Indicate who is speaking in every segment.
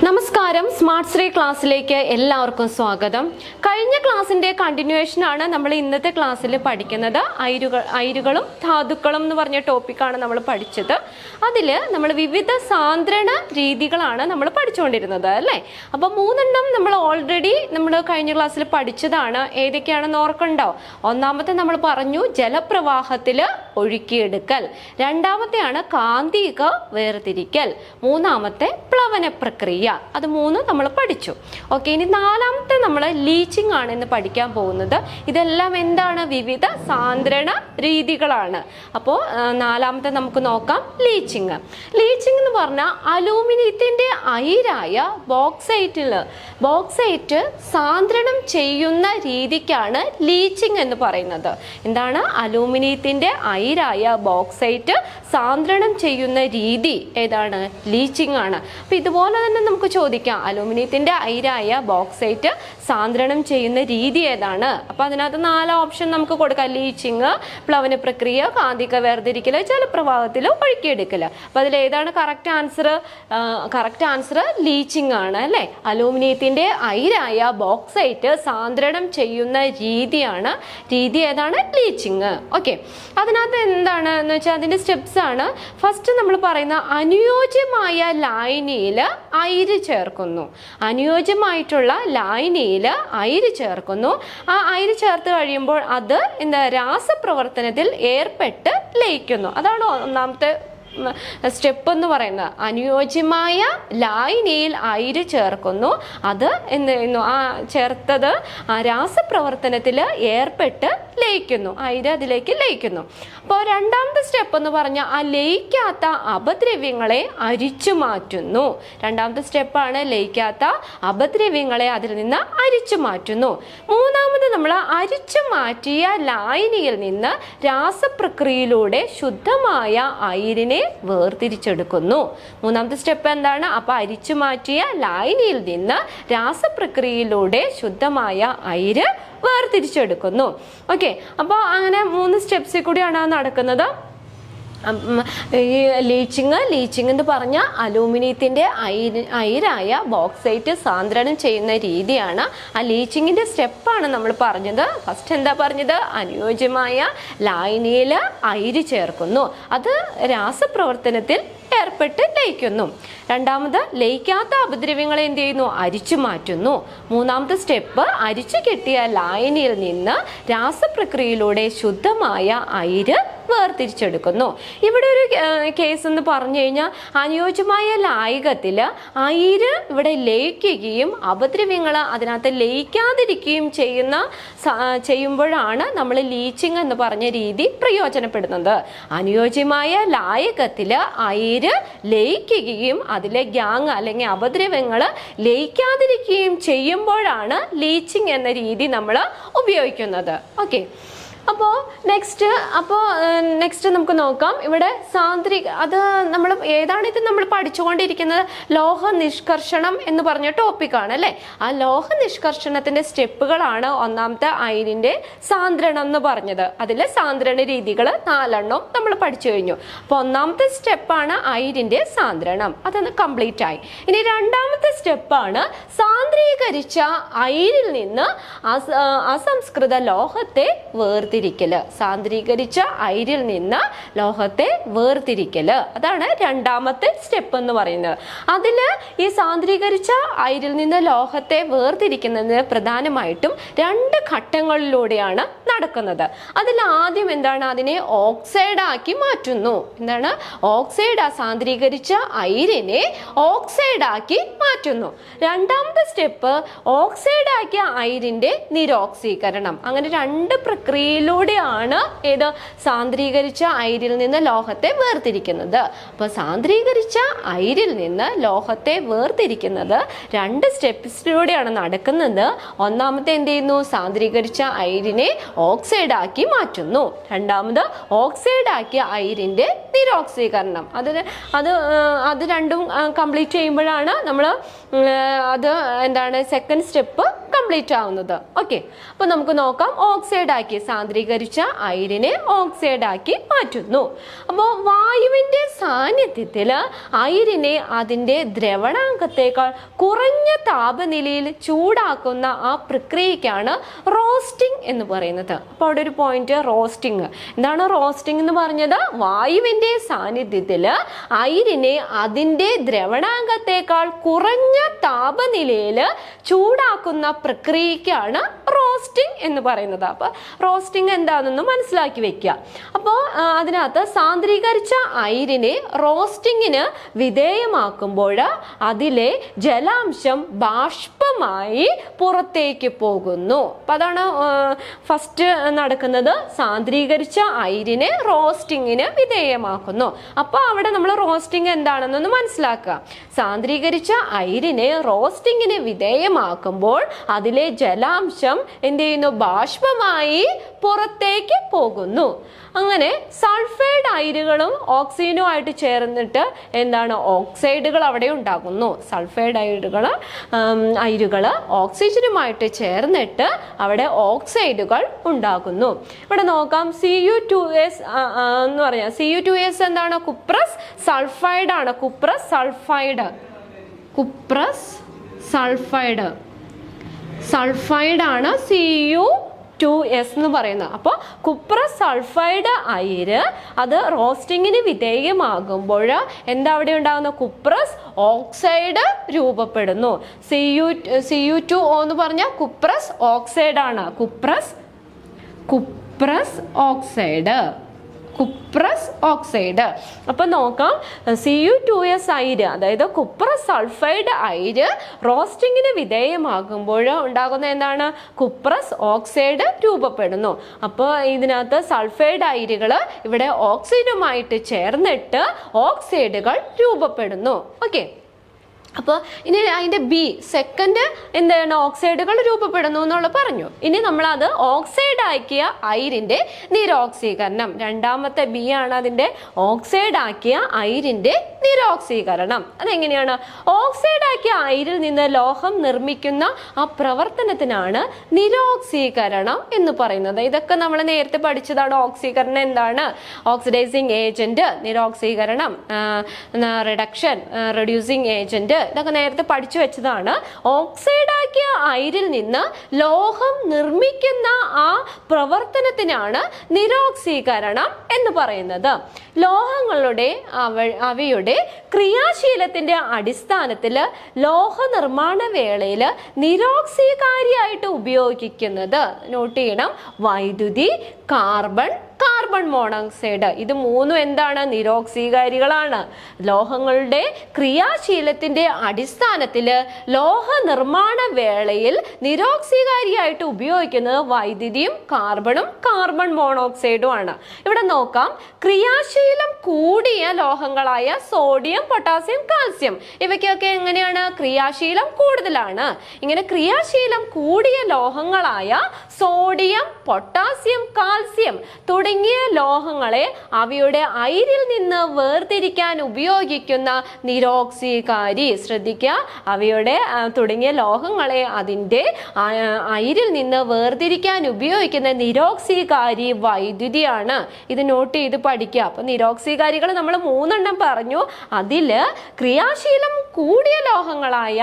Speaker 1: നമസ്കാരം, സ്മാർട്ട് ശ്രീ ക്ലാസ്സിലേക്ക് എല്ലാവർക്കും സ്വാഗതം. കഴിഞ്ഞ ക്ലാസ്സിന്റെ കണ്ടിന്യൂവേഷൻ ആണ് നമ്മൾ ഇന്നത്തെ ക്ലാസ്സിൽ പഠിക്കുന്നത്. അയിരുകളും ധാതുക്കളും എന്ന് പറഞ്ഞ ടോപ്പിക്കാണ് നമ്മൾ പഠിച്ചത്. അതിൽ നമ്മൾ വിവിധ സാന്ദ്രണ രീതികളാണ് നമ്മൾ പഠിച്ചുകൊണ്ടിരുന്നത് അല്ലേ. അപ്പോൾ 3 നമ്മൾ ഓൾറെഡി നമ്മൾ കഴിഞ്ഞ ക്ലാസ്സിൽ പഠിച്ചതാണ്. ഏതൊക്കെയാണെന്ന് ഓർക്കണ്ടോ? ഒന്നാമത്തെ നമ്മൾ പറഞ്ഞു ജലപ്രവാഹത്തിൽ ഒഴുക്കിയെടുക്കൽ, രണ്ടാമത്തെയാണ് കാന്തിക വേർതിരിക്കൽ, മൂന്നാമത്തെ പ്ലവന പ്രക്രിയ. അത് 3 നമ്മൾ പഠിച്ചു. ഓക്കെ, ഇനി 4ാമത്തെ നമ്മൾ ലീച്ചിങ് ആണ് ഇന്ന് പഠിക്കാൻ പോകുന്നത്. ഇതെല്ലാം എന്താണ്? വിവിധ സാന്ദ്രണ രീതികളാണ്. അപ്പോൾ 4ാമത്തെ നമുക്ക് നോക്കാം, ലീച്ചിങ്. ലീച്ചിങ് എന്ന് പറഞ്ഞാൽ അലൂമിനിയത്തിന്റെ അയിരായ ബോക്സൈറ്റ് സാന്ദ്രണം ചെയ്യുന്ന രീതിക്കാണ് ലീച്ചിങ് എന്ന് പറയുന്നത്. എന്താണ്? അലൂമിനിയത്തിന്റെ അയിരായ ബോക്സൈറ്റ് സാന്ദ്രണം ചെയ്യുന്ന രീതി ഏതാണ്? ലീച്ചിങ് ആണ്. അപ്പൊ ഇതുപോലെ തന്നെ നമുക്ക് ചോദിക്കാം, അലൂമിനിയത്തിന്റെ അയിരായ ബോക്സൈറ്റ് സാന്ദ്രണം ചെയ്യുന്ന രീതി ഏതാണ്? അപ്പൊ അതിനകത്ത് 4 ഓപ്ഷൻ നമുക്ക് കൊടുക്കാം: ലീച്ചിങ്, പ്ലവന പ്രക്രിയ, കാന്തിക വേർതിരിക്കല്, ജലപ്രവാഹത്തിൽ ഒഴുക്കിയെടുക്കല്. അപ്പൊ അതിൽ ഏതാണ് correct answer? Correct answer leaching ആണ് അല്ലെ. അലൂമിനിയത്തിന്റെ അയിരായ ബോക്സൈറ്റ് സാന്ദ്രണം ചെയ്യുന്ന രീതിയാണ്. രീതി ഏതാണ്? ലീച്ചിങ്. ഓക്കെ, അതിനകത്ത് എന്താണ് എന്ന് വെച്ചാൽ അതിന്റെ സ്റ്റെപ്സ് ആണ്. ഫസ്റ്റ് നമ്മൾ പറയുന്ന അനുയോജ്യമായ ലായനിയിൽ അയിര് ചേർക്കുന്നു. അനുയോജ്യമായിട്ടുള്ള ലായനിയിൽ അയിര് ചേർക്കുന്നു. ആ അയിര് ചേർത്ത് കഴിയുമ്പോൾ അത് എന്താ രാസപ്രവർത്തനത്തിൽ ഏർപ്പെട്ട് ലയിക്കുന്നു. അതാണ് ഒന്നാമത്തെ സ്റ്റെപ്പ് എന്ന് പറയുന്നത്. അനുയോജ്യമായ ലായനിയിൽ അയിര് ചേർക്കുന്നു. അത് എന്ത് ചെയ്യുന്നു? ആ ചേർത്തത് രാസപ്രവർത്തനത്തിൽ ഏർപ്പെട്ട് ലയിക്കുന്നു. അയിര് അതിലേക്ക് ലയിക്കുന്നു. അപ്പോൾ രണ്ടാമത്തെ സ്റ്റെപ്പ് എന്ന് പറഞ്ഞാൽ ആ ലയിക്കാത്ത അപദ്രവ്യങ്ങളെ അരിച്ചു മാറ്റുന്നു. രണ്ടാമത്തെ സ്റ്റെപ്പാണ് ലയിക്കാത്ത അപദ്രവ്യങ്ങളെ അതിൽ നിന്ന് അരിച്ചു മാറ്റുന്നു. മൂന്നാമത് നമ്മൾ അരിച്ചു മാറ്റിയ ലായനിയിൽ നിന്ന് രാസപ്രക്രിയയിലൂടെ ശുദ്ധമായ അയിരിനെ വേർതിരിച്ചെടുക്കുന്നു. മൂന്നാമത്തെ സ്റ്റെപ്പ് എന്താണ്? അപ്പൊ അരിച്ചു മാറ്റിയ ലായനിയിൽ നിന്ന് രാസപ്രക്രിയയിലൂടെ ശുദ്ധമായ അയിര് വേർതിരിച്ചെടുക്കുന്നു. ഓക്കെ, അപ്പോൾ അങ്ങനെ 3 സ്റ്റെപ്സിൽ കൂടിയാണ് നടക്കുന്നത്. ഈ ലീച്ചിങ് എന്ന് പറഞ്ഞാൽ അലൂമിനിയത്തിന്റെ അയിരായ ബോക്സൈറ്റ് സാന്ദ്രണം ചെയ്യുന്ന രീതിയാണ്. ആ ലീച്ചിങ്ങിന്റെ സ്റ്റെപ്പാണ് നമ്മൾ പറഞ്ഞത്. ഫസ്റ്റ് എന്താ പറഞ്ഞത്? അനുയോജ്യമായ ലായനിയിൽ അയിര് ചേർക്കുന്നു. അത് രാസപ്രവർത്തനത്തിൽ ഏർപ്പെട്ട് ലയിക്കുന്നു. രണ്ടാമത് ലയിക്കാത്ത അപദ്രവ്യങ്ങളെ എന്ത് ചെയ്യുന്നു? അരിച്ചു മാറ്റുന്നു. മൂന്നാമത്തെ സ്റ്റെപ്പ് അരിച്ചു കെട്ടിയ ലായനിയിൽ നിന്ന് രാസപ്രക്രിയയിലൂടെ ശുദ്ധമായ അയിര് വേർതിരിച്ചെടുക്കുന്നു. ഇവിടെ ഒരു കേസ് എന്ന് പറഞ്ഞു കഴിഞ്ഞാൽ അനുയോജ്യമായ ലായകത്തിൽ അയിര് ഇവിടെ ലയിക്കുകയും അപദ്രവ്യങ്ങൾ അതിനകത്ത് ലയിക്കാതിരിക്കുകയും ചെയ്യുമ്പോഴാണ് നമ്മൾ ലീച്ചിങ് എന്ന് പറഞ്ഞ രീതി പ്രയോജനപ്പെടുന്നത്. അനുയോജ്യമായ ലായകത്തിൽ അയിര് ലയിക്കുകയും അതിലെ ഗ്യാങ് അല്ലെങ്കിൽ അപദ്രവ്യങ്ങൾ ലയിക്കാതിരിക്കുകയും ചെയ്യുമ്പോഴാണ് ലീച്ചിങ് എന്ന രീതി നമ്മൾ ഉപയോഗിക്കുന്നത്. ഓക്കെ, അപ്പോൾ നെക്സ്റ്റ് നമുക്ക് നോക്കാം. ഇവിടെ അത് നമ്മൾ ഏതാണിത് നമ്മൾ പഠിച്ചുകൊണ്ടിരിക്കുന്നത്? ലോഹ നിഷ്കർഷണം എന്ന് പറഞ്ഞ ടോപ്പിക്കാണ് അല്ലേ. ആ ലോഹ നിഷ്കർഷണത്തിന്റെ സ്റ്റെപ്പുകളാണ് ഒന്നാമത്തെ അയിരിന്റെ സാന്ദ്രണം എന്ന് പറഞ്ഞത്. അതിലെ സാന്ദ്രണ രീതികൾ 4 നമ്മൾ പഠിച്ചു കഴിഞ്ഞു. അപ്പോൾ ഒന്നാമത്തെ സ്റ്റെപ്പാണ് അയിരിന്റെ സാന്ദ്രണം. അതൊന്ന് കംപ്ലീറ്റ് ആയി. ഇനി രണ്ടാമത്തെ സ്റ്റെപ്പാണ് സാന്ദ്രീകരിച്ച അയിരിൽ നിന്ന് അസംസ്കൃത ലോഹത്തെ സാന്ദ്രീകരിച്ച അയിരിൽ നിന്ന് ലോഹത്തെ വേർതിരിക്കല്. അതാണ് രണ്ടാമത്തെ സ്റ്റെപ്പ് എന്ന് പറയുന്നത്. അതിൽ ഈ സാന്ദ്രീകരിച്ച അയിരിൽ നിന്ന് ലോഹത്തെ വേർതിരിക്കുന്നതിന് പ്രധാനമായിട്ടും 2 ഘട്ടങ്ങളിലൂടെയാണ് നടക്കുന്നത്. അതിൽ ആദ്യം എന്താണ്? അതിനെ ഓക്സൈഡ് ആക്കി മാറ്റുന്നു. എന്താണ്? സാന്ദ്രീകരിച്ച അയിരിനെ ഓക്സൈഡ് ആക്കി മാറ്റുന്നു. രണ്ടാമത്തെ സ്റ്റെപ്പ് ഓക്സൈഡ് ആക്കിയ അയിരിന്റെ നിരോക്സീകരണം. അങ്ങനെ 2 പ്രക്രിയയിലൂടെയാണ് ഏത് സാന്ദ്രീകരിച്ച അയിരിൽ നിന്ന് ലോഹത്തെ വേർതിരിക്കുന്നത്. അപ്പൊ സാന്ദ്രീകരിച്ച അയിരിൽ നിന്ന് ലോഹത്തെ വേർതിരിക്കുന്നത് 2 സ്റ്റെപ്സിലൂടെയാണ് നടക്കുന്നത്. ഒന്നാമത്തെ എന്ത് ചെയ്യുന്നു? സാന്ദ്രീകരിച്ച അയിരിനെ ഓക്സൈഡ് ആക്കി മാറ്റുന്നു. രണ്ടാമത് ഓക്സൈഡ് ആക്കിയ അയിരിന്റെ നിരോക്സീകരണം. അത് രണ്ടും കംപ്ലീറ്റ് ചെയ്യുമ്പോഴാണ് നമ്മൾ അത് എന്താണ് സെക്കൻഡ് സ്റ്റെപ്പ് കംപ്ലീറ്റ് ആവുന്നത്. ഓക്കെ, അപ്പൊ നമുക്ക് നോക്കാം. ഓക്സൈഡ് ആക്കി സാന്ദ്രീകരിച്ച അയിരിനെ ഓക്സൈഡ് ആക്കി മാറ്റുന്നു. അപ്പോൾ വായുവിന്റെ സാന്നിധ്യത്തിൽ അയിരിനെ അതിന്റെ ദ്രവണാങ്കത്തേക്കാൾ കുറഞ്ഞ താപനിലയിൽ ചൂടാക്കുന്ന ആ പ്രക്രിയക്കാണ് റോസ്റ്റിംഗ് എന്ന് പറയുന്നത്. അപ്പോൾ അവിടെ ഒരു പോയിന്റ്, റോസ്റ്റിംഗ്. എന്താണ് റോസ്റ്റിംഗ് എന്ന് പറഞ്ഞത്? വായുവിന്റെ സാന്നിധ്യത്തിൽ അയിരിനെ അതിന്റെ ദ്രവണാങ്കത്തേക്കാൾ കുറഞ്ഞ താപനിലയിൽ ചൂടാക്കുന്ന പ്രക്രിയക്കാണ് റോസ്റ്റിംഗ് എന്ന് പറയുന്നത്. അപ്പൊ റോസ്റ്റിംഗ് എന്താണെന്ന് മനസ്സിലാക്കി വെക്കുക. അപ്പോൾ അതിനകത്ത് സാന്ദ്രീകരിച്ച അയിരിനെ റോസ്റ്റിങ്ങിന് വിധേയമാക്കുമ്പോൾ അതിലെ ജലാംശം ബാഷ്പമായി പുറത്തേക്ക് പോകുന്നു. അപ്പൊ അതാണ് ഫസ്റ്റ് നടക്കുന്നത്. സാന്ദ്രീകരിച്ച അയിരിനെ റോസ്റ്റിങ്ങിന് വിധേയമാക്കുന്നു. അപ്പൊ അവിടെ നമ്മൾ റോസ്റ്റിംഗ് എന്താണെന്നൊന്ന് മനസ്സിലാക്കുക. സാന്ദ്രീകരിച്ച അയിരിനെ റോസ്റ്റിങ്ങിന് വിധേയമാക്കുമ്പോൾ അതിലെ ജലാംശം എന്ത് ചെയ്യുന്നു? ബാഷ്പമായി പുറത്തേക്ക് പോകുന്നു. അങ്ങനെ സൾഫൈഡ് അയിരുകളും ഓക്സിജനുമായിട്ട് ചേർന്നിട്ട് എന്താണ്? ഓക്സൈഡുകൾ അവിടെ ഉണ്ടാകുന്നു. സൾഫൈഡ് അയിരുകൾ ഓക്സിജനുമായിട്ട് ചേർന്നിട്ട് അവിടെ ഓക്സൈഡുകൾ ഉണ്ടാകുന്നു. ഇവിടെ നോക്കാം. Cu2S എന്ന് പറഞ്ഞാൽ Cu2S എന്താണ്? കുപ്രസ് സൾഫൈഡ് ആണ്. കുപ്രസ് സൾഫൈഡ് ആണ് Cu2S എന്ന് പറയുന്നത്. അപ്പോൾ കുപ്രസ് സൾഫൈഡ് അയിര് അത് റോസ്റ്റിങ്ങിന് വിധേയമാകുമ്പോൾ എന്താ അവിടെ ഉണ്ടാകുന്ന? കുപ്രസ് ഓക്സൈഡ് രൂപപ്പെടുന്നു. Cu2O എന്ന് പറഞ്ഞാൽ കുപ്രസ് ഓക്സൈഡ് ആണ്. Cuprous oxide. അപ്പൊ നോക്കാം. Cu2S അയിര്, അതായത് കുപ്രസ് സൾഫൈഡ് അയിര് റോസ്റ്റിങ്ങിന് വിധേയമാകുമ്പോൾ ഉണ്ടാകുന്ന എന്താണ്? കുപ്രസ് ഓക്സൈഡ് രൂപപ്പെടുന്നു. അപ്പോൾ ഇതിനകത്ത് സൾഫൈഡ് അയിരുകൾ ഇവിടെ ഓക്സിജനുമായിട്ട് ചേർന്നിട്ട് ഓക്സൈഡുകൾ രൂപപ്പെടുന്നു. ഓക്കെ, അപ്പോൾ ഇനി അതിൻ്റെ ബി സെക്കൻഡ് എന്താണ്? ഓക്സൈഡുകൾ രൂപപ്പെടുന്നു എന്നുള്ള പറഞ്ഞു. ഇനി നമ്മളത് ഓക്സൈഡ് ആക്കിയ അയിരിന്റെ നിരോക്സീകരണം. രണ്ടാമത്തെ ബി ആണ് അതിന്റെ ഓക്സൈഡ് ആക്കിയ അയിരിന്റെ നിരോക്സീകരണം. അതെങ്ങനെയാണ്? ഓക്സൈഡ് ആക്കിയ അയിരിൽ നിന്ന് ലോഹം നിർമ്മിക്കുന്ന ആ പ്രവർത്തനത്തിനാണ് നിരോക്സീകരണം എന്ന് പറയുന്നത്. ഇതൊക്കെ നമ്മൾ നേരത്തെ പഠിച്ചതാണ്. ഓക്സീകരണം എന്താണ്? ഓക്സിഡൈസിങ് ഏജന്റ്, നിരോക്സീകരണം, റിഡക്ഷൻ, റെഡ്യൂസിങ് ഏജന്റ്, ഇതൊക്കെ നേരത്തെ പഠിച്ചു വെച്ചതാണ്. ഓക്സൈഡ് ആക്കിയ അയിരിൽ നിന്ന് ലോഹം നിർമ്മിക്കുന്ന ആ പ്രവർത്തനത്തിനാണ് നിരോക്സീകരണം എന്ന് പറയുന്നത്. ലോഹങ്ങളുടെ അവയുടെ ക്രിയാശീലത്തിന്റെ അടിസ്ഥാനത്തിൽ ലോഹ നിർമ്മാണ വേളയിൽ നിരോക്സീകാരിയായിട്ട് ഉപയോഗിക്കുന്നത്, നോട്ട് ചെയ്യണം, വൈദ്യുതി, കാർബൺ മോണോക്സൈഡ്. ഇത് മൂന്നും എന്താണ്? നിരോക്സീകാരികളാണ്. ലോഹങ്ങളുടെ ക്രിയാശീലത്തിന്റെ അടിസ്ഥാനത്തിൽ ലോഹ നിർമ്മാണ വേളയിൽ നിരോക്സീകാരിയായിട്ട് ഉപയോഗിക്കുന്നത് വൈദ്യുതിയും കാർബൺ മോണോക്സൈഡും ആണ്. ഇവിടെ നോക്കാം. ക്രിയാശീലം കൂടിയ ലോഹങ്ങളായ സോഡിയം, പൊട്ടാസ്യം, കാൽസ്യം ഇവയ്ക്കൊക്കെ എങ്ങനെയാണ്? ക്രിയാശീലം കൂടുതലാണ്. ഇങ്ങനെ ക്രിയാശീലം കൂടിയ ലോഹങ്ങളായ സോഡിയം, പൊട്ടാസ്യം, കാൽസ്യം തുടങ്ങിയ ലോഹങ്ങളെ അവയുടെ അയിരിൽ നിന്ന് വേർതിരിക്കാൻ ഉപയോഗിക്കുന്ന നിരോക്സീകാരി. ശ്രദ്ധിക്കുക, അവയുടെ തുടങ്ങിയ ലോഹങ്ങളെ അതിൻ്റെ അയിരിൽ നിന്ന് വേർതിരിക്കാൻ ഉപയോഗിക്കുന്ന നിരോക്സീകാരി വൈദ്യുതിയാണ്. ഇത് നോട്ട് ചെയ്ത് പഠിക്കുക. അപ്പൊ നിരോക്സീകാരികൾ നമ്മൾ 3 പറഞ്ഞു. അതിൽ ക്രിയാശീലം കൂടിയ ലോഹങ്ങളായ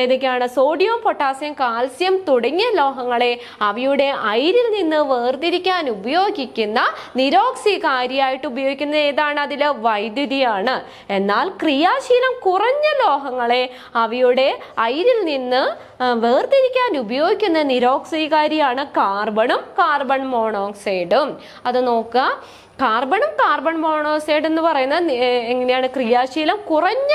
Speaker 1: ഏതൊക്കെയാണ്? സോഡിയം, പൊട്ടാസ്യം, കാൽസ്യം തുടങ്ങിയ ലോഹങ്ങളെ അവയുടെ അയിരിൽ നിന്ന് വേർതിരിക്കാൻ ഉപയോഗിക്കുന്ന നിരോക്സീകാരിയായിട്ട് ഉപയോഗിക്കുന്നത് ഏതാണ്? അതിൽ വൈദ്യുതിയാണ്. എന്നാൽ ക്രിയാശീലം കുറഞ്ഞ ലോഹങ്ങളെ അവയുടെ അയിരിൽ നിന്ന് വേർതിരിക്കാൻ ഉപയോഗിക്കുന്ന നിരോക്സീകാരിയാണ് കാർബൺ മോണോക്സൈഡും. അത് നോക്കുക. കാർബൺ മോണോക്സൈഡ് എന്ന് പറയുന്നത് എങ്ങനെയാണ്? ക്രിയാശീലം കുറഞ്ഞ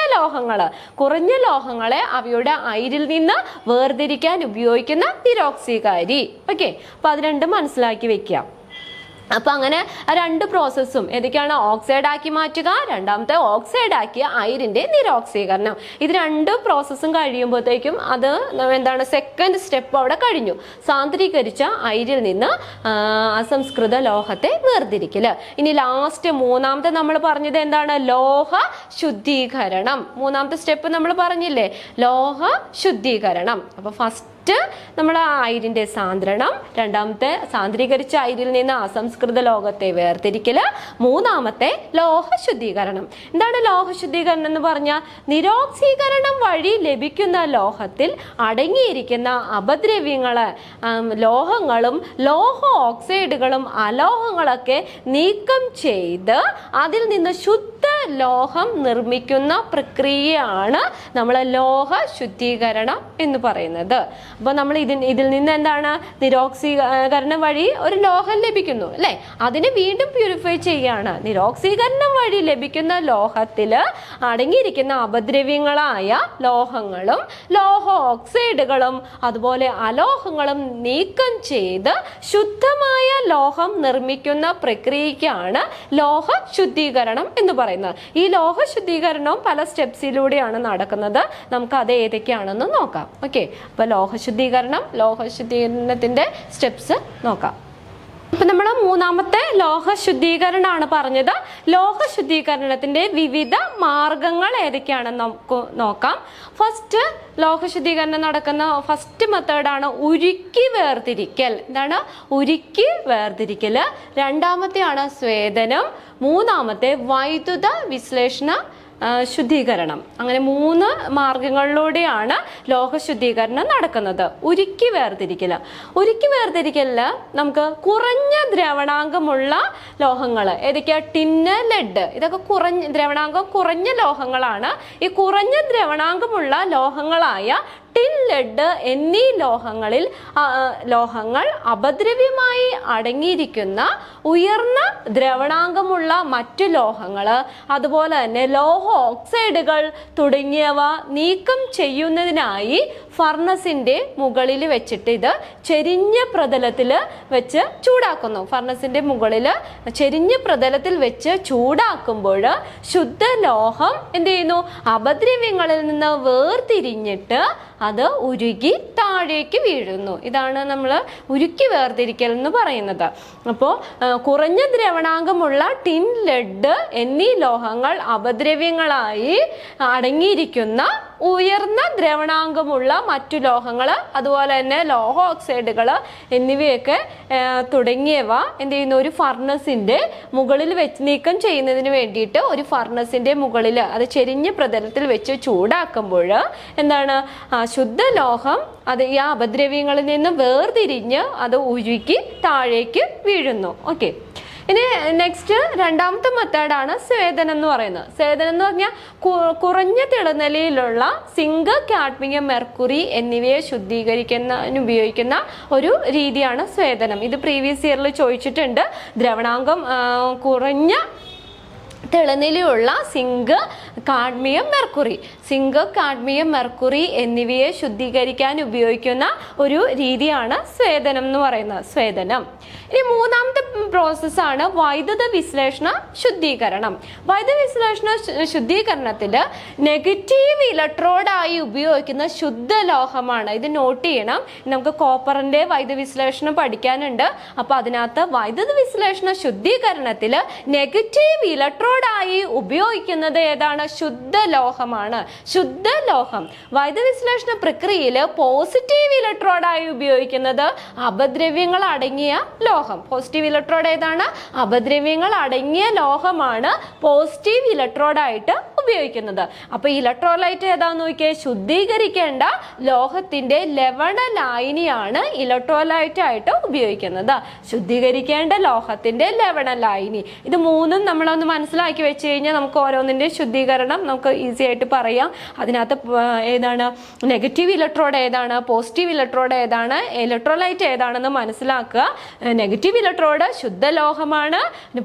Speaker 1: ലോഹങ്ങളെ അവയുടെ അയിരിൽ നിന്ന് വേർതിരിക്കാൻ ഉപയോഗിക്കുന്ന നിരോക്സീകാരി. ഓക്കെ, അപ്പൊ അത് രണ്ടും മനസ്സിലാക്കി വെക്കാം. അപ്പൊ അങ്ങനെ രണ്ട് പ്രോസസ്സും ഏതൊക്കെയാണ്? ഓക്സൈഡ് ആക്കി മാറ്റുക, രണ്ടാമത്തെ ഓക്സൈഡ് ആക്കിയ അയിരിന്റെ നിരോക്സീകരണം. ഇത് രണ്ട് പ്രോസസ്സും കഴിയുമ്പോഴത്തേക്കും അത് എന്താണ്? സെക്കൻഡ് സ്റ്റെപ്പ് അവിടെ കഴിഞ്ഞു. സാന്ദ്രീകരിച്ച അയിരിൽ നിന്ന് അസംസ്കൃത ലോഹത്തെ വേർതിരിക്കല്. ഇനി ലാസ്റ്റ് മൂന്നാമത്തെ നമ്മൾ പറഞ്ഞത് എന്താണ്? ലോഹ ശുദ്ധീകരണം. മൂന്നാമത്തെ സ്റ്റെപ്പ് നമ്മൾ പറഞ്ഞില്ലേ? ലോഹ ശുദ്ധീകരണം. അപ്പൊ ഫസ്റ്റ് ഫസ്റ്റ് നമ്മൾ ആ അയിരിന്റെ സാന്ദ്രണം, രണ്ടാമത്തെ സാന്ദ്രീകരിച്ച അയിരിൽ നിന്ന് അസംസ്കൃത ലോഹത്തെ വേർതിരിക്കല്, മൂന്നാമത്തെ ലോഹ ശുദ്ധീകരണം. എന്താണ് ലോഹ ശുദ്ധീകരണം എന്ന് പറഞ്ഞാൽ നിരോക്സീകരണം വഴി ലഭിക്കുന്ന ലോഹത്തിൽ അടങ്ങിയിരിക്കുന്ന അപദ്രവ്യങ്ങള്, ലോഹങ്ങളും ലോഹ ഓക്സൈഡുകളും അലോഹങ്ങളൊക്കെ നീക്കം ചെയ്ത് അതിൽ നിന്ന് ശുദ്ധ ലോഹം നിർമ്മിക്കുന്ന പ്രക്രിയയാണ് നമ്മൾ ലോഹ ശുദ്ധീകരണം എന്ന് പറയുന്നത്. അപ്പൊ നമ്മൾ ഇതിൽ നിന്ന് എന്താണ് നിരോക്സീകരണം വഴി ഒരു ലോഹം ലഭിക്കുന്നു അല്ലെ, അതിനെ വീണ്ടും പ്യൂരിഫൈ ചെയ്യാണ്. നിരോക്സീകരണം വഴി ലഭിക്കുന്ന ലോഹത്തില് അടങ്ങിയിരിക്കുന്ന അപദ്രവ്യങ്ങളായ ലോഹങ്ങളും ലോഹ ഓക്സൈഡുകളും അതുപോലെ അലോഹങ്ങളും നീക്കം ചെയ്ത് ശുദ്ധമായ ലോഹം നിർമ്മിക്കുന്ന പ്രക്രിയക്കാണ് ലോഹ ശുദ്ധീകരണം എന്ന് പറയുന്നത്. ഈ ലോഹ ശുദ്ധീകരണവും പല സ്റ്റെപ്സിലൂടെയാണ് നടക്കുന്നത്. നമുക്ക് അത് ഏതൊക്കെയാണെന്ന് നോക്കാം. ഓക്കെ, അപ്പൊ ലോഹ ശുദ്ധീകരണത്തിന്റെ സ്റ്റെപ്സ് നോക്കാം. അപ്പൊ നമ്മൾ മൂന്നാമത്തെ ലോഹ ശുദ്ധീകരണമാണ് പറഞ്ഞത്. ലോഹ ശുദ്ധീകരണത്തിന്റെ വിവിധ മാർഗങ്ങൾ ഏതൊക്കെയാണെന്ന് നമുക്ക് നോക്കാം. ഫസ്റ്റ് ലോഹ ശുദ്ധീകരണം നടക്കുന്ന ഫസ്റ്റ് മെത്തേഡാണ് ഉരുക്കി വേർതിരിക്കൽ. എന്താണ് ഉരുക്കി വേർതിരിക്കല്? രണ്ടാമത്തെയാണ് സ്വേദനം, മൂന്നാമത്തെ വൈദ്യുത വിശ്ലേഷണ ശുദ്ധീകരണം. അങ്ങനെ 3 മാർഗങ്ങളിലൂടെയാണ് ലോഹ ശുദ്ധീകരണം നടക്കുന്നത്. ഉരുക്കി വേർതിരിക്കലില് നമുക്ക് കുറഞ്ഞ ദ്രവണാങ്കമുള്ള ലോഹങ്ങൾ ഏതൊക്കെയാ? ടിന്ന്, ലെഡ്, ഇതൊക്കെ ദ്രവണാങ്കം കുറഞ്ഞ ലോഹങ്ങളാണ്. ഈ കുറഞ്ഞ ദ്രവണാങ്കമുള്ള ലോഹങ്ങളായ ടിൻ, ലെഡ് എന്നീ ലോഹങ്ങൾ അപദ്രവ്യമായി അടങ്ങിയിരിക്കുന്ന ഉയർന്ന ദ്രവണാങ്കമുള്ള മറ്റു ലോഹങ്ങൾ, അതുപോലെ തന്നെ ലോഹ ഓക്സൈഡുകൾ തുടങ്ങിയവ നീക്കം ചെയ്യുന്നതിനായി ഫർണസിന്റെ മുകളിൽ വെച്ചിട്ട് ഇത് ചെരിഞ്ഞ പ്രതലത്തിൽ വെച്ച് ചൂടാക്കുന്നു. ഫർണസിന്റെ മുകളിൽ ചെരിഞ്ഞ പ്രതലത്തിൽ വെച്ച് ചൂടാക്കുമ്പോൾ ശുദ്ധ ലോഹം എന്ത് ചെയ്യുന്നു? അപദ്രവ്യങ്ങളിൽ നിന്ന് വേർതിരിഞ്ഞിട്ട് അത് ഉരുകി താഴേക്ക് വീഴുന്നു. ഇതാണ് നമ്മൾ ഉരുക്കി വേർതിരിക്കൽ എന്ന് പറയുന്നത്. അപ്പോൾ കുറഞ്ഞ ദ്രവണാങ്കമുള്ള ടിൻ, ലെഡ് എന്നീ ലോഹങ്ങൾ അപദ്രവ്യങ്ങളായി അടങ്ങിയിരിക്കുന്ന ഉയർന്ന ദ്രവണാങ്കമുള്ള മറ്റു ലോഹങ്ങൾ, അതുപോലെ തന്നെ ലോഹ ഓക്സൈഡുകൾ എന്നിവയൊക്കെ തുടങ്ങിയവ എന്ത് ചെയ്യുന്നു? ഒരു ഫർണസിന്റെ മുകളിൽ വെച്ച് നീക്കം ചെയ്യുന്നതിന് വേണ്ടിയിട്ട് ഒരു ഫർണസിന്റെ മുകളിൽ അത് ചെരിഞ്ഞ പ്രതലത്തിൽ വെച്ച് ചൂടാക്കുമ്പോൾ എന്താണ്? ശുദ്ധ ലോഹം അത് ഈ അപദ്രവ്യങ്ങളിൽ നിന്ന് വേർതിരിഞ്ഞ് അത് ഉരുക്കി താഴേക്ക് വീഴുന്നു. ഓക്കെ, ഇനി നെക്സ്റ്റ് രണ്ടാമത്തെ മെത്തേഡാണ് സ്വേദനം എന്ന് പറയുന്നത്. സ്വേദനം എന്ന് പറഞ്ഞാൽ കുറഞ്ഞ തിളനിലയിലുള്ള സിങ്ക്, കാഡ്മിയം, മെർക്കുറി എന്നിവയെ ശുദ്ധീകരിക്കുന്നതിന് ഉപയോഗിക്കുന്ന ഒരു രീതിയാണ് സ്വേദനം. ഇത് പ്രീവിയസ് ഇയറിൽ ചോദിച്ചിട്ടുണ്ട്. ദ്രവണാങ്കം കുറഞ്ഞ തിളനിലയുള്ള സിങ്ക്, കാഡ്മിയം, മെർക്കുറി എന്നിവയെ ശുദ്ധീകരിക്കാൻ ഉപയോഗിക്കുന്ന ഒരു രീതിയാണ് സ്വേദനം എന്ന് പറയുന്നത്. ഇനി മൂന്നാമത്തെ പ്രോസസ്സാണ് വൈദ്യുത വിശ്ലേഷണ ശുദ്ധീകരണം. വൈദ്യുത വിശ്ലേഷണ ശുദ്ധീകരണത്തിൽ നെഗറ്റീവ് ഇലക്ട്രോഡായി ഉപയോഗിക്കുന്ന ശുദ്ധ ലോഹമാണ്. ഇത് നോട്ട് ചെയ്യണം. നമുക്ക് കോപ്പറിന്റെ വൈദ്യുത വിശ്ലേഷണം പഠിക്കാനുണ്ട്. അപ്പൊ അതിനകത്ത് വൈദ്യുത വിശ്ലേഷണ ശുദ്ധീകരണത്തിൽ നെഗറ്റീവ് ഇലക്ട്രോഡായി ഉപയോഗിക്കുന്നത് ഏതാണ്? ശുദ്ധ ലോഹമാണ്. ശുദ്ധ ലോഹം. വൈദ്യുത വിശ്ലേഷണ പ്രക്രിയയിൽ പോസിറ്റീവ് ഇലക്ട്രോഡായി ഉപയോഗിക്കുന്നത് അപദ്രവ്യങ്ങൾ അടങ്ങിയ ലോഹം. പോസിറ്റീവ് ഇലക്ട്രോഡ് ഏതാണ്? അപദ്രവ്യങ്ങൾ അടങ്ങിയ ലോഹമാണ് പോസിറ്റീവ് ഇലക്ട്രോഡായിട്ട് ഉപയോഗിക്കുന്നത്. അപ്പൊ ഇലക്ട്രോലൈറ്റ് ഏതാന്ന് നോക്കിയേ? ശുദ്ധീകരിക്കേണ്ട ലോഹത്തിന്റെ ലവണ ലായനിയാണ് ഇലക്ട്രോലൈറ്റ് ആയിട്ട് ഉപയോഗിക്കുന്നത്. ശുദ്ധീകരിക്കേണ്ട ലോഹത്തിന്റെ ലവണ ലായനി. ഇത് മൂന്നും നമ്മളൊന്ന് മനസ്സിലാക്കി വെച്ച് കഴിഞ്ഞാൽ നമുക്ക് ഓരോന്നിന്റെ ശുദ്ധീകരണം നമുക്ക് ഈസി ആയിട്ട് പറയാം. അതിനകത്ത് ഏതാണ് നെഗറ്റീവ് ഇലക്ട്രോഡ് ഏതാണ്, പോസിറ്റീവ് ഇലക്ട്രോഡ് ഏതാണ്, ഇലക്ട്രോലൈറ്റ് ഏതാണെന്ന് മനസ്സിലാക്കുക. നെഗറ്റീവ് ഇലക്ട്രോഡ് ശുദ്ധ ലോഹമാണ്.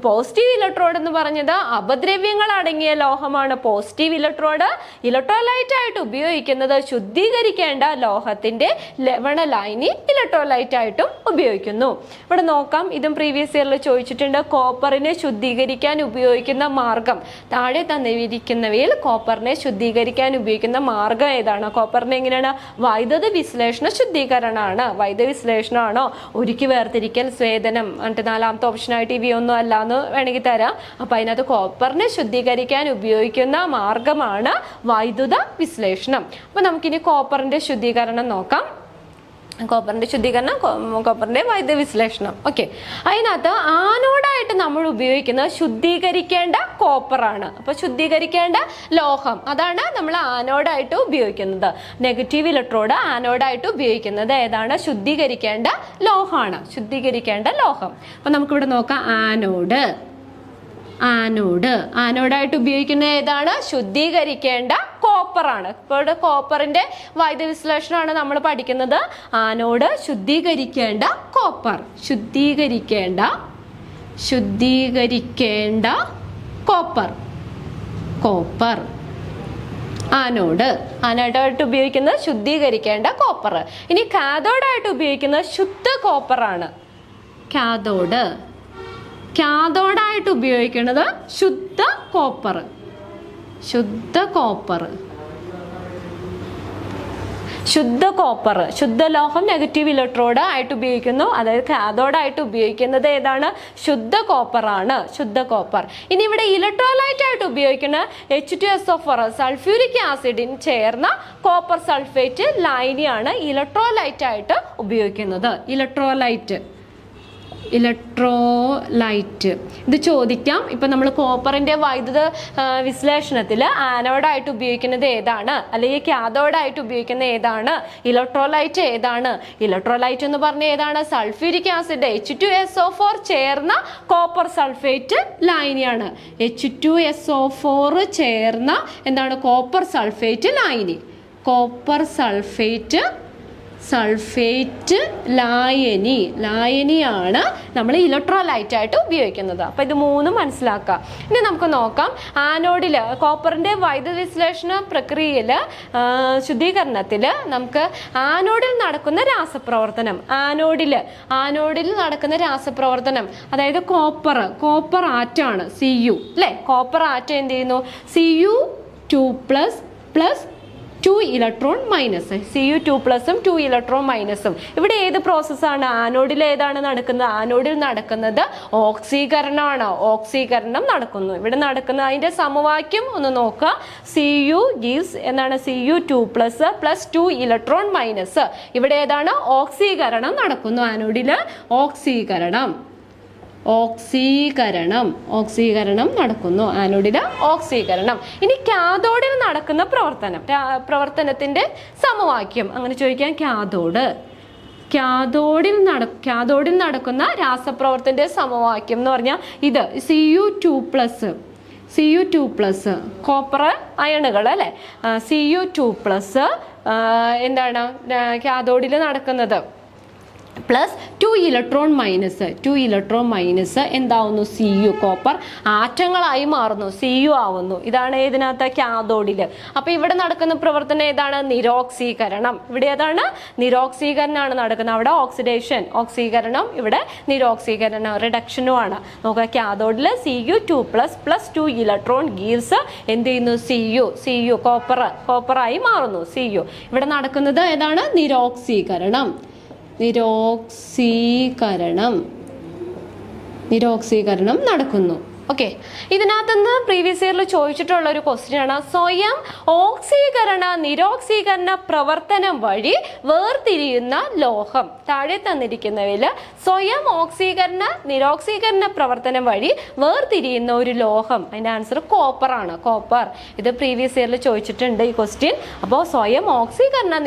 Speaker 1: പോസിറ്റീവ് ഇലക്ട്രോഡ് എന്ന് പറഞ്ഞത് അപദ്രവ്യങ്ങൾ അടങ്ങിയ ലോഹമാണ്. പോസിറ്റീവ് ഇലക്ട്രോഡ് ഇലക്ട്രോലൈറ്റ് ആയിട്ട് ഉപയോഗിക്കുന്നത് ശുദ്ധീകരിക്കേണ്ട ലോഹത്തിന്റെ ലവണ ലായനി ഇലക്ട്രോലൈറ്റ് ആയിട്ടും ഉപയോഗിക്കുന്നു. ഇവിടെ നോക്കാം, ഇതും പ്രീവിയസ് ഇയറിൽ ചോദിച്ചിട്ടുണ്ട്. കോപ്പറിനെ ശുദ്ധീകരിക്കാൻ ഉപയോഗിക്കുന്ന മാർഗം താഴെ തന്നിരിക്കുന്നവയിൽ കോപ്പറിനെ ശുദ്ധീകരിക്കാൻ ഉപയോഗിക്കുന്ന മാർഗം ഏതാണ്? കോപ്പറിനെ എങ്ങനെയാണ്? വൈദ്യുത വിശ്ലേഷണ ശുദ്ധീകരണമാണ്. വൈദ്യുത വിശ്ലേഷണമാണോ, ഉരുക്കി വേർതിരിക്കൽ, സ്വേദനം, എന്നിട്ട് നാലാമത്തെ ഓപ്ഷനായിട്ട് ഇവയൊന്നും അല്ല എന്ന് വേണമെങ്കിൽ തരാം. അപ്പൊ അതിനകത്ത് കോപ്പറിനെ ശുദ്ധീകരിക്കാൻ ഉപയോഗിക്കുന്ന മാർഗമാണ് വൈദ്യുത വിശ്ലേഷണം. അപ്പൊ നമുക്കിനി കോപ്പറിന്റെ ശുദ്ധീകരണം നോക്കാം. കോപ്പറിന്റെ ശുദ്ധീകരണം, കോപ്പറിന്റെ വൈദ്യുത വിശ്ലേഷണം. ഓക്കെ, അതിനകത്ത് ആനോഡായിട്ട് നമ്മൾ ഉപയോഗിക്കുന്നത് ശുദ്ധീകരിക്കേണ്ട കോപ്പറാണ്. അപ്പൊ ശുദ്ധീകരിക്കേണ്ട ലോഹം, അതാണ് നമ്മൾ ആനോഡായിട്ട് ഉപയോഗിക്കുന്നത്. നെഗറ്റീവ് ഇലക്ട്രോഡ് ആനോഡായിട്ട് ഉപയോഗിക്കുന്നത് ഏതാണ്? ശുദ്ധീകരിക്കേണ്ട ലോഹമാണ്. ശുദ്ധീകരിക്കേണ്ട ലോഹം. അപ്പൊ നമുക്കിവിടെ നോക്കാം. ആനോഡായിട്ട് ഉപയോഗിക്കുന്ന ഏതാണ്? ശുദ്ധീകരിക്കേണ്ട കോപ്പറാണ്. ഇപ്പോൾ കോപ്പറിന്റെ വൈദ്യുത വിശ്ലേഷണമാണ് നമ്മൾ പഠിക്കുന്നത്. ആനോഡ് ശുദ്ധീകരിക്കേണ്ട കോപ്പർ, ശുദ്ധീകരിക്കേണ്ട കോപ്പർ ആനോഡായിട്ട് ഉപയോഗിക്കുന്നത് ശുദ്ധീകരിക്കേണ്ട കോപ്പർ. ഇനി കാഥോഡായിട്ട് ഉപയോഗിക്കുന്നത് ശുദ്ധ കോപ്പറാണ്. കാഥോഡായിട്ട് ഉപയോഗിക്കുന്നത് ശുദ്ധ കോപ്പർ. ശുദ്ധ ലോഹം നെഗറ്റീവ് ഇലക്ട്രോഡ് ആയിട്ട് ഉപയോഗിക്കുന്നു. അതായത് കാഥോഡായിട്ട് ഉപയോഗിക്കുന്നത് ഏതാണ്? ശുദ്ധ കോപ്പറാണ്. ഇനി ഇവിടെ ഇലക്ട്രോലൈറ്റ് ആയിട്ട് ഉപയോഗിക്കുന്ന H2SO4 സൾഫ്യൂരിക് ആസിഡിന് ചേർന്ന കോപ്പർ സൾഫേറ്റ് ലായനിയാണ് ഇലക്ട്രോലൈറ്റ് ആയിട്ട് ഉപയോഗിക്കുന്നത്. ഇലക്ട്രോലൈറ്റ് ഇത് ചോദിക്കാം. ഇപ്പൊ നമ്മൾ കോപ്പറിന്റെ വൈദ്യുത വിശ്ലേഷണത്തിൽ ആനോഡായിട്ട് ഉപയോഗിക്കുന്നത് ഏതാണ്, അല്ലെങ്കിൽ കാഥോഡായിട്ട് ഉപയോഗിക്കുന്ന ഏതാണ്, ഇലക്ട്രോലൈറ്റ് ഏതാണ്? ഇലക്ട്രോലൈറ്റ് എന്ന് പറഞ്ഞ ഏതാണ്? സൾഫ്യൂരിക് ആസിഡ് H2SO4 ചേർന്ന കോപ്പർ സൾഫേറ്റ് ലായനിയാണ്. H2SO4 ചേർന്ന എന്താണ്? കോപ്പർ സൾഫേറ്റ് ലായനി. സൾഫേറ്റ് ലായനിയാണ് നമ്മൾ ഇലക്ട്രോലൈറ്റ് ആയിട്ട് ഉപയോഗിക്കുന്നത്. അപ്പൊ ഇത് മൂന്നും മനസ്സിലാക്കാം. ഇനി നമുക്ക് നോക്കാം. ആനോഡില് കോപ്പറിന്റെ വൈദ്യുത വിശ്ലേഷണ പ്രക്രിയയില് ശുദ്ധീകരണത്തില് നമുക്ക് ആനോഡിൽ നടക്കുന്ന രാസപ്രവർത്തനം, ആനോഡിൽ നടക്കുന്ന രാസപ്രവർത്തനം, അതായത് കോപ്പർ ആറ്റാണ് Cu അല്ലെ. കോപ്പർ ആറ്റം എന്ത് ചെയ്യുന്നു? Cu2+ 2 electron minus, Cu2+ 2 electron മൈനസും. ഇവിടെ ഏത് പ്രോസസ്സാണ്? ആനോഡിൽ ഏതാണ് നടക്കുന്നത്? ആനോഡിൽ നടക്കുന്നത് ഓക്സീകരണമാണ്. ഓക്സീകരണം നടക്കുന്നു. ഇവിടെ നടക്കുന്ന അതിന്റെ സമവാക്യം ഒന്ന് നോക്കുക. Cu gives എന്താണ്? Cu2+ 2 electron minus. ഇവിടെ ഏതാണ്? ഓക്സീകരണം നടക്കുന്നു. ആനോഡിൽ ഓക്സീകരണം നടക്കുന്നു. ആനോഡില് ഓക്സീകരണം. ഇനി കാഥോഡിൽ നടക്കുന്ന പ്രവർത്തനത്തിന്റെ സമവാക്യം അങ്ങനെ ചോദിക്കാം. കാഥോഡിൽ നടക്കുന്ന രാസപ്രവർത്തനത്തിന്റെ സമവാക്യം എന്ന് പറഞ്ഞാൽ ഇത് Cu2+ കോപ്പർ അയണുകൾ അല്ലെ. Cu2+ എന്താണ്? കാഥോഡിൽ നടക്കുന്നത് +2 ഇലക്ട്രോൺ മൈനസ് എന്താവുന്നു? Cu കോപ്പർ ആറ്റങ്ങളായി മാറുന്നു. Cu ആവുന്നു. ഇതാണ് ഏതിനകത്ത്? കാഥോഡില്. അപ്പൊ ഇവിടെ നടക്കുന്ന പ്രവർത്തനം ഏതാണ്? നിരോക്സീകരണം. ഇവിടെ ഏതാണ്? നിരോക്സീകരണമാണ് നടക്കുന്നത്. അവിടെ ഓക്സീകരണം, ഇവിടെ നിരോക്സീകരണം, റിഡക്ഷനുമാണ്. നോക്കുക. കാഥോഡില് Cu2+ 2 ഇലക്ട്രോൺ ഗീവ്സ് എന്ത് ചെയ്യുന്നു? Cu കോപ്പറായി മാറുന്നു. Cu ഇവിടെ നടക്കുന്നത് ഏതാണ്? നിരോക്സീകരണം നടക്കുന്നു. ഓക്കെ, ഇതിനകത്തുനിന്ന് പ്രീവിയസ് ഇയറിൽ ചോദിച്ചിട്ടുള്ള ഒരു ക്വസ്റ്റ്യൻ ആണ്. സ്വയം നിരോക്സീകരണ പ്രവർത്തനം വഴി വേർതിരിയുന്ന ലോഹം. താഴെ തന്നിരിക്കുന്നവയിൽ സ്വയം നിരോക്സീകരണ പ്രവർത്തനം വഴി വേർതിരിയുന്ന ഒരു ലോഹം. അതിന്റെ ആൻസർ കോപ്പറാണ്. ഇത് പ്രീവിയസ് ഇയറിൽ ചോദിച്ചിട്ടുണ്ട് ഈ ക്വസ്റ്റ്യൻ. അപ്പോൾ സ്വയം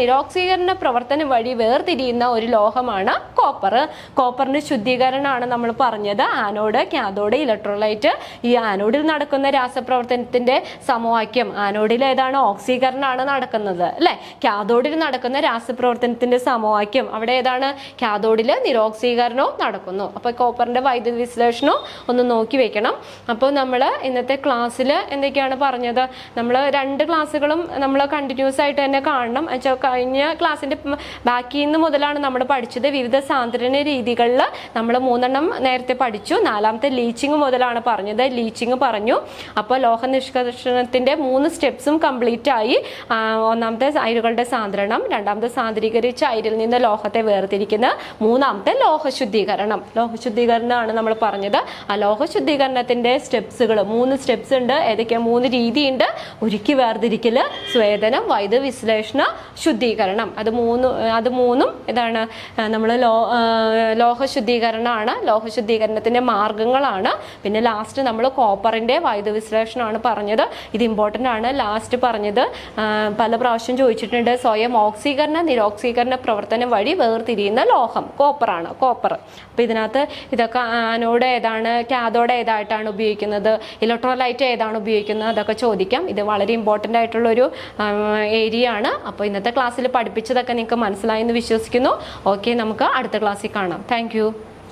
Speaker 1: നിരോക്സീകരണ പ്രവർത്തനം വഴി വേർതിരിയുന്ന ഒരു ലോഹമാണ് കോപ്പർ. കോപ്പറിന്റെ ശുദ്ധീകരണമാണ് നമ്മൾ പറഞ്ഞത്. Anode, cathode, electrolyte. ഈ ആനോഡിൽ നടക്കുന്ന രാസപ്രവർത്തനത്തിന്റെ സമവാക്യം, ആനോഡിൽ ഏതാണ്? ഓക്സീകരണമാണ് നടക്കുന്നത് അല്ലെ. കാഥോഡിൽ നടക്കുന്ന രാസപ്രവർത്തനത്തിന്റെ സമവാക്യം, അവിടെ ഏതാണ്? കാഥോഡില് നിരോക്സീകരണവും നടക്കുന്നു. അപ്പൊ കോപ്പറിന്റെ വൈദ്യുത വിശ്ലേഷണവും ഒന്ന് നോക്കി വെക്കണം. അപ്പോൾ നമ്മൾ ഇന്നത്തെ ക്ലാസ്സിൽ എന്തൊക്കെയാണ് പറഞ്ഞത്? നമ്മൾ 2 ക്ലാസ്സുകളും നമ്മൾ കണ്ടിന്യൂസ് ആയിട്ട് തന്നെ കാണണം. കഴിഞ്ഞ ക്ലാസ്സിന്റെ ബാക്കിൽ നിന്ന് മുതലാണ് നമ്മൾ പഠിച്ചത്. വിവിധ സാന്ദ്രണ രീതികളിൽ നമ്മൾ 3 നേരത്തെ പഠിച്ചു. 4ാമത്തെ ലീച്ചിങ് മുതലാണ് പറഞ്ഞത്. ലീച്ചിങ് പറഞ്ഞു. അപ്പോൾ ലോഹ നിഷ്കർഷണത്തിന്റെ 3 സ്റ്റെപ്സും കംപ്ലീറ്റ് ആയി. 1ാമത്തെ അയിരുകളുടെ സാന്ദ്രണം, 2ാമത്തെ സാന്ദ്രീകരിച്ച അയിരിൽ നിന്ന് ലോഹത്തെ വേർതിരിക്കുന്ന, 3ാമത്തെ ലോഹശുദ്ധീകരണം. ലോഹശുദ്ധീകരണമാണ് നമ്മൾ പറഞ്ഞത്. ആ ലോഹശുദ്ധീകരണത്തിന്റെ സ്റ്റെപ്സുകൾ 3 സ്റ്റെപ്സ് ഉണ്ട്. ഏതൊക്കെയാണ്? 3 രീതിയുണ്ട്. ഉരുക്കി വേർതിരിക്കല്, സ്വേദനം, വൈദ്യുത വിശ്ലേഷണ, ശുദ്ധീകരണം. അത് മൂന്നും ഇതാണ് നമ്മൾ ലോഹശുദ്ധീകരണമാണ്. ലോഹശുദ്ധീകരണത്തിന്റെ മാർഗങ്ങളാണ്. പിന്നെ ലാസ്റ്റ് നമ്മൾ കോപ്പറിന്റെ വൈദ്യുത വിശ്ലേഷണമാണ് പറഞ്ഞത്. ഇത് ഇമ്പോർട്ടൻ്റ് ആണ്. ലാസ്റ്റ് പറഞ്ഞത് പല പ്രാവശ്യം ചോദിച്ചിട്ടുണ്ട്. സ്വയം ഓക്സീകരണ നിരോക്സീകരണ പ്രവർത്തനം വഴി വേർതിരിയുന്ന ലോഹം കോപ്പറാണ്. കോപ്പർ. അപ്പോൾ ഇതിനകത്ത് ഇതൊക്കെ ആനോഡ് ഏതാണ്, കാഥോഡ് ഏതായിട്ടാണ് ഉപയോഗിക്കുന്നത്, ഇലക്ട്രോലൈറ്റ് ഏതാണ് ഉപയോഗിക്കുന്നത്, അതൊക്കെ ചോദിക്കാം. ഇത് വളരെ ഇമ്പോർട്ടൻ്റ് ആയിട്ടുള്ളൊരു ഏരിയ ആണ്. അപ്പോൾ ഇന്നത്തെ ക്ലാസ്സിൽ പഠിപ്പിച്ചതൊക്കെ നിങ്ങൾക്ക് മനസ്സിലായി എന്ന് വിശ്വസിക്കുന്നു. ഓക്കെ, നമുക്ക് അടുത്ത ക്ലാസ്സിൽ കാണാം. താങ്ക്